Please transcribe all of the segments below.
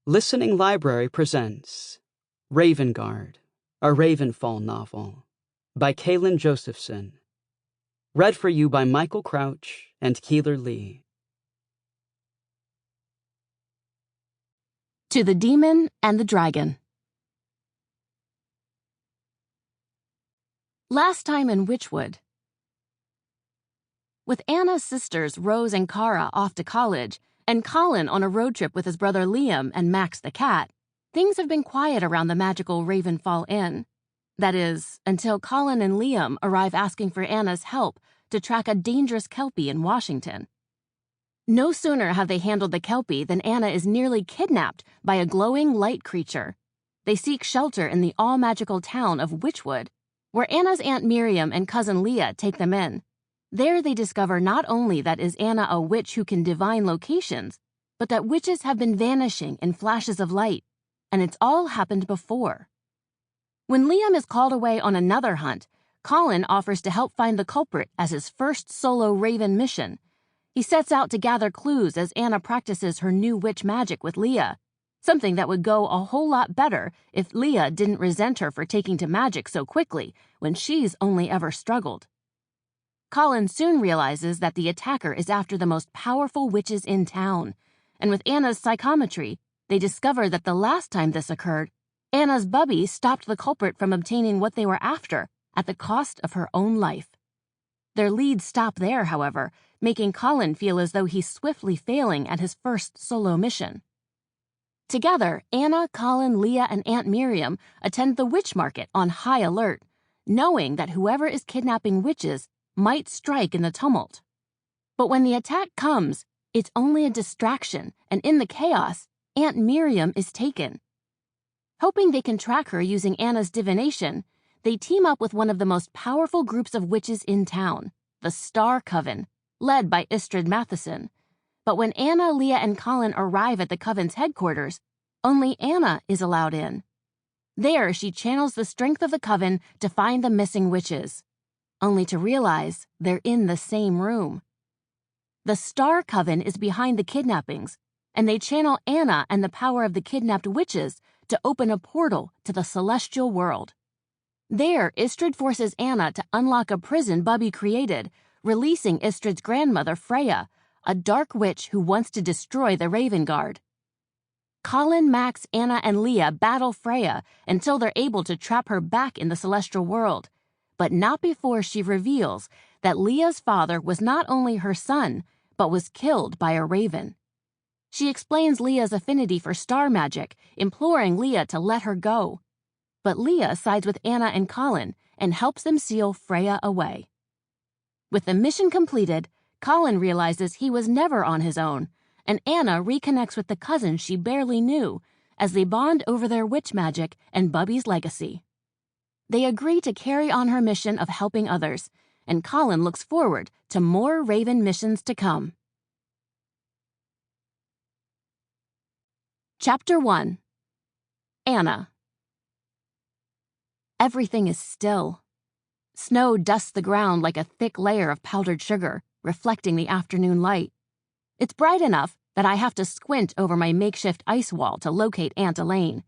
Listening Library presents Ravenguard, a Ravenfall novel by Kalyn Josephson. Read for you by Michael Crouch and Keylor Leigh. To the Demon and the Dragon. Last time in Witchwood. With Anna's sisters Rose and Cara off to college, and Colin on a road trip with his brother Liam and Max the cat, things have been quiet around the magical Ravenfall Inn. That is, until Colin and Liam arrive asking for Anna's help to track a dangerous Kelpie in Washington. No sooner have they handled the Kelpie than Anna is nearly kidnapped by a glowing light creature. They seek shelter in the all-magical town of Witchwood, where Anna's Aunt Miriam and cousin Leah take them in. There they discover not only that is Anna a witch who can divine locations, but that witches have been vanishing in flashes of light, and it's all happened before. When Liam is called away on another hunt, Colin offers to help find the culprit as his first solo Raven mission. He sets out to gather clues as Anna practices her new witch magic with Leah, something that would go a whole lot better if Leah didn't resent her for taking to magic so quickly when she's only ever struggled. Colin soon realizes that the attacker is after the most powerful witches in town, and with Anna's psychometry, they discover that the last time this occurred, Anna's bubby stopped the culprit from obtaining what they were after at the cost of her own life. Their leads stop there, however, making Colin feel as though he's swiftly failing at his first solo mission. Together, Anna, Colin, Leah, and Aunt Miriam attend the witch market on high alert, knowing that whoever is kidnapping witches might strike in the tumult. But when the attack comes, it's only a distraction, and in the chaos, Aunt Miriam is taken. Hoping they can track her using Anna's divination, they team up with one of the most powerful groups of witches in town, the Star Coven, led by Istrid Matheson. But when Anna, Leah, and Colin arrive at the Coven's headquarters, only Anna is allowed in. There, she channels the strength of the Coven to find the missing witches, only to realize they're in the same room. The Star Coven is behind the kidnappings, and they channel Anna and the power of the kidnapped witches to open a portal to the celestial world. There, Istrid forces Anna to unlock a prison Bubby created, releasing Istrid's grandmother, Freya, a dark witch who wants to destroy the Ravenguard. Colin, Max, Anna, and Leah battle Freya until they're able to trap her back in the celestial world, but not before she reveals that Leah's father was not only her son, but was killed by a raven. She explains Leah's affinity for star magic, imploring Leah to let her go. But Leah sides with Anna and Colin and helps them seal Freya away. With the mission completed, Colin realizes he was never on his own, and Anna reconnects with the cousin she barely knew as they bond over their witch magic and Bubby's legacy. They agree to carry on her mission of helping others, and Colin looks forward to more Raven missions to come. Chapter 1. Anna. Everything is still. Snow dusts the ground like a thick layer of powdered sugar, reflecting the afternoon light. It's bright enough that I have to squint over my makeshift ice wall to locate Aunt Elaine.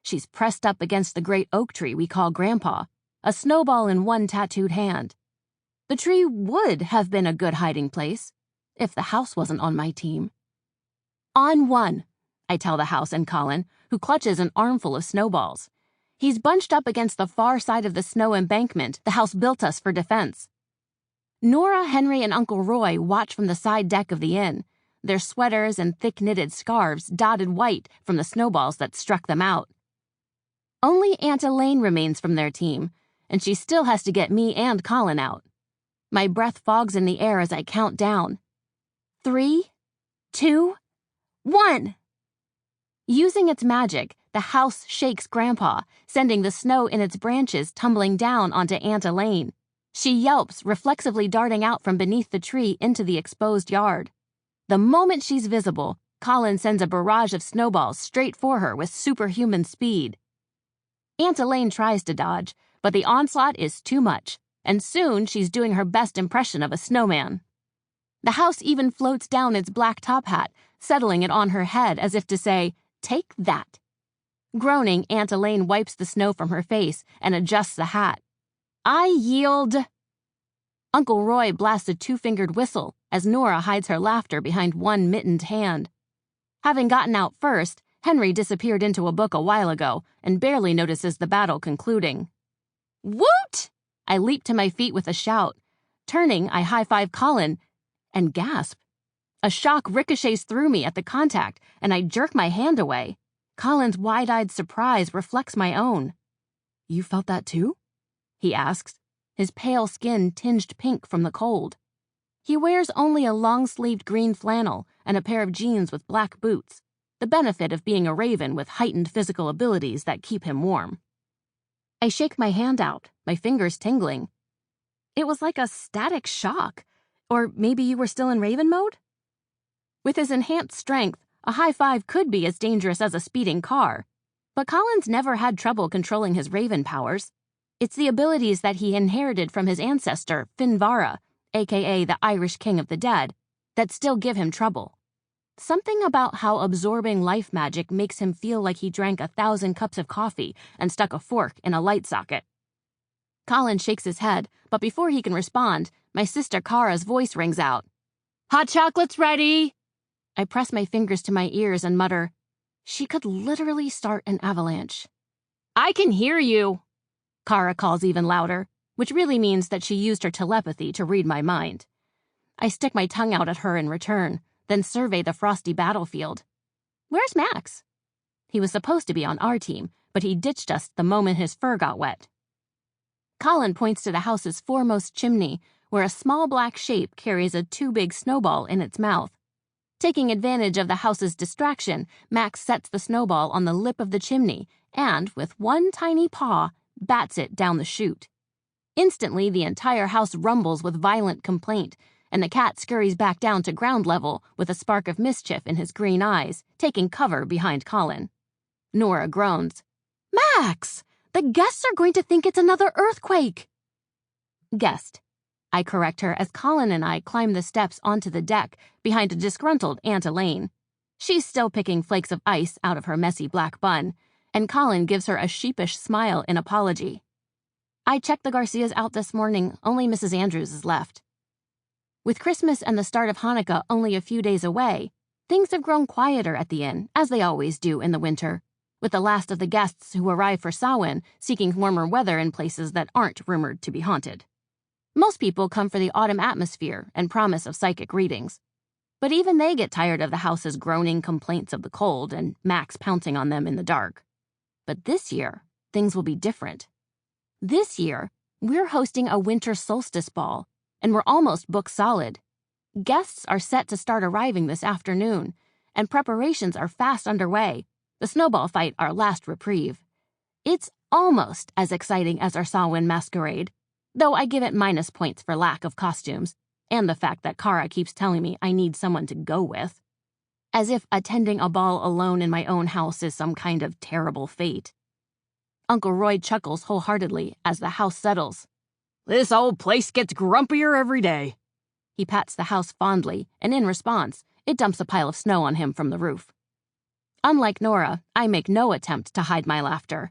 She's pressed up against the great oak tree we call Grandpa, a snowball in one tattooed hand. The tree would have been a good hiding place, if the house wasn't on my team. On one, I tell the house and Colin, who clutches an armful of snowballs. He's bunched up against the far side of the snow embankment the house built us for defense. Nora, Henry, and Uncle Roy watch from the side deck of the inn, their sweaters and thick-knitted scarves dotted white from the snowballs that struck them out. Only Aunt Elaine remains from their team, and she still has to get me and Colin out. My breath fogs in the air as I count down. 3, 2, 1. Using its magic, the house shakes Grandpa, sending the snow in its branches tumbling down onto Aunt Elaine. She yelps, reflexively darting out from beneath the tree into the exposed yard. The moment she's visible, Colin sends a barrage of snowballs straight for her with superhuman speed. Aunt Elaine tries to dodge, but the onslaught is too much, and soon she's doing her best impression of a snowman. The house even floats down its black top hat, settling it on her head as if to say, Take that. Groaning, Aunt Elaine wipes the snow from her face and adjusts the hat. I yield. Uncle Roy blasts a two-fingered whistle as Nora hides her laughter behind one mittened hand. Having gotten out first, Henry disappeared into a book a while ago and barely notices the battle concluding. Woot! I leap to my feet with a shout. Turning, I high-five Colin and gasp. A shock ricochets through me at the contact, and I jerk my hand away. Colin's wide-eyed surprise reflects my own. You felt that too? He asks, his pale skin tinged pink from the cold. He wears only a long-sleeved green flannel and a pair of jeans with black boots, the benefit of being a raven with heightened physical abilities that keep him warm. I shake my hand out, my fingers tingling. It was like a static shock. Or maybe you were still in raven mode? With his enhanced strength, a high five could be as dangerous as a speeding car. But Colin's never had trouble controlling his raven powers. It's the abilities that he inherited from his ancestor, Finvara, aka the Irish King of the Dead, that still give him trouble. Something about how absorbing life magic makes him feel like he drank 1,000 cups of coffee and stuck a fork in a light socket. Colin shakes his head, but before he can respond, my sister Kara's voice rings out. Hot chocolate's ready! I press my fingers to my ears and mutter, she could literally start an avalanche. I can hear you, Kara calls even louder, which really means that she used her telepathy to read my mind. I stick my tongue out at her in return, then survey the frosty battlefield. Where's Max? He was supposed to be on our team, but he ditched us the moment his fur got wet. Colin points to the house's foremost chimney, where a small black shape carries a too-big snowball in its mouth. Taking advantage of the house's distraction, Max sets the snowball on the lip of the chimney and, with one tiny paw, bats it down the chute. Instantly, the entire house rumbles with violent complaint, and the cat scurries back down to ground level with a spark of mischief in his green eyes, taking cover behind Colin. Nora groans. Max! The guests are going to think it's another earthquake! Guest. I correct her as Colin and I climb the steps onto the deck behind a disgruntled Aunt Elaine. She's still picking flakes of ice out of her messy black bun, and Colin gives her a sheepish smile in apology. I checked the Garcias out this morning, only Mrs. Andrews is left. With Christmas and the start of Hanukkah only a few days away, things have grown quieter at the inn, as they always do in the winter, with the last of the guests who arrive for Samhain seeking warmer weather in places that aren't rumored to be haunted. Most people come for the autumn atmosphere and promise of psychic readings. But even they get tired of the house's groaning complaints of the cold and Max pouncing on them in the dark. But this year, things will be different. This year, we're hosting a Winter Solstice ball, and we're almost booked solid. Guests are set to start arriving this afternoon, and preparations are fast underway, the snowball fight our last reprieve. It's almost as exciting as our Samhain masquerade, though I give it minus points for lack of costumes, and the fact that Kara keeps telling me I need someone to go with. As if attending a ball alone in my own house is some kind of terrible fate. Uncle Roy chuckles wholeheartedly as the house settles. This old place gets grumpier every day. He pats the house fondly, and in response, it dumps a pile of snow on him from the roof. Unlike Nora, I make no attempt to hide my laughter.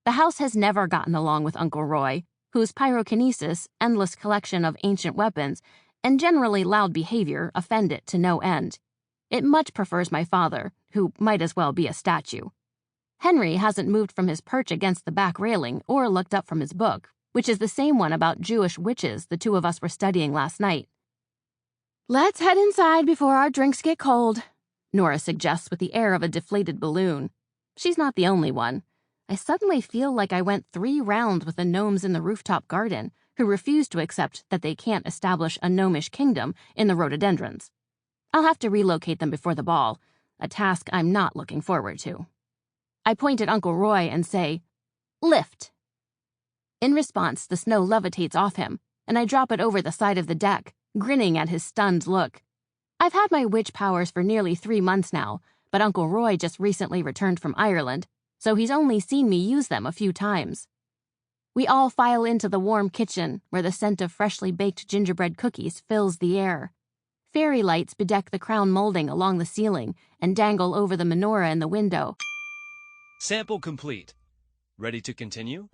The house has never gotten along with Uncle Roy, whose pyrokinesis, endless collection of ancient weapons, and generally loud behavior offend it to no end. It much prefers my father, who might as well be a statue. Henry hasn't moved from his perch against the back railing or looked up from his book, which is the same one about Jewish witches the two of us were studying last night. Let's head inside before our drinks get cold, Nora suggests with the air of a deflated balloon. She's not the only one. I suddenly feel like I went 3 rounds with the gnomes in the rooftop garden who refuse to accept that they can't establish a gnomish kingdom in the rhododendrons. I'll have to relocate them before the ball, a task I'm not looking forward to. I point at Uncle Roy and say, lift. In response, the snow levitates off him, and I drop it over the side of the deck, grinning at his stunned look. I've had my witch powers for nearly 3 months now, but Uncle Roy just recently returned from Ireland, so he's only seen me use them a few times. We all file into the warm kitchen, where the scent of freshly baked gingerbread cookies fills the air. Fairy lights bedeck the crown molding along the ceiling and dangle over the menorah in the window. Sample complete. Ready to continue?